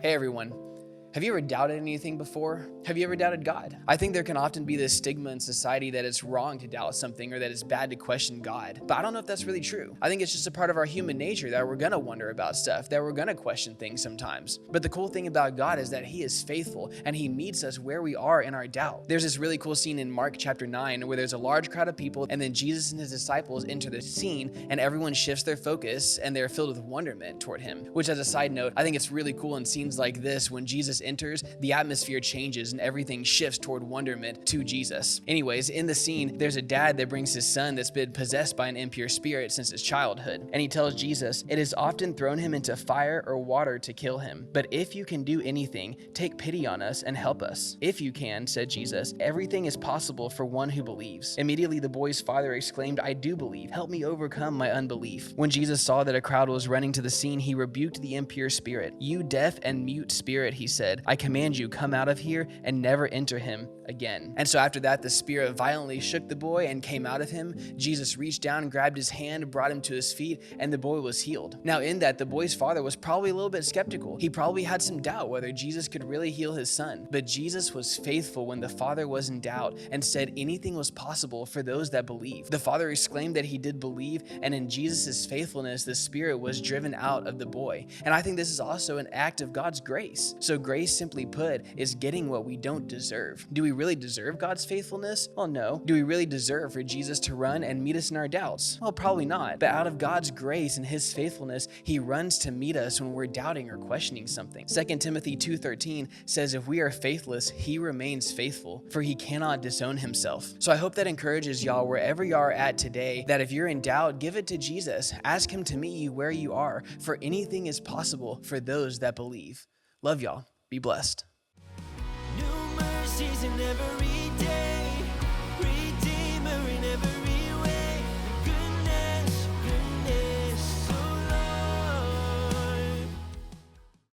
Hey everyone. Have you ever doubted anything before? Have you ever doubted God? I think there can often be this stigma in society that it's wrong to doubt something or that it's bad to question God. But I don't know if that's really true. I think it's just a part of our human nature that we're gonna wonder about stuff, that we're gonna question things sometimes. But the cool thing about God is that He is faithful and He meets us where we are in our doubt. There's this really cool scene in Mark chapter 9 where there's a large crowd of people and then Jesus and His disciples enter the scene and everyone shifts their focus and they're filled with wonderment toward Him. Which, as a side note, I think it's really cool in scenes like this when Jesus enters, the atmosphere changes and everything shifts toward wonderment to Jesus. Anyways, in the scene, there's a dad that brings his son that's been possessed by an impure spirit since his childhood. And he tells Jesus, "It has often thrown him into fire or water to kill him. But if you can do anything, take pity on us and help us." "If you can," said Jesus, "everything is possible for one who believes." Immediately the boy's father exclaimed, "I do believe. Help me overcome my unbelief." When Jesus saw that a crowd was running to the scene, He rebuked the impure spirit. "You deaf and mute spirit," He said, "I command you, come out of here and never enter him again." And so after that, the spirit violently shook the boy and came out of him. Jesus reached down and grabbed his hand, brought him to his feet, and the boy was healed. Now in that, the boy's father was probably a little bit skeptical. He probably had some doubt whether Jesus could really heal his son. But Jesus was faithful when the father was in doubt and said anything was possible for those that believe. The father exclaimed that he did believe, and in Jesus' faithfulness, the spirit was driven out of the boy. And I think this is also an act of God's grace. So grace, simply put, is getting what we don't deserve. Do we really deserve God's faithfulness? Well, no. Do we really deserve for Jesus to run and meet us in our doubts? Well, probably not. But out of God's grace and His faithfulness, He runs to meet us when we're doubting or questioning something. 2 Timothy 2:13 says, "If we are faithless, He remains faithful, for He cannot disown Himself." So I hope that encourages y'all wherever you are at today, that if you're in doubt, give it to Jesus. Ask Him to meet you where you are, for anything is possible for those that believe. Love y'all. Be blessed. New mercies in every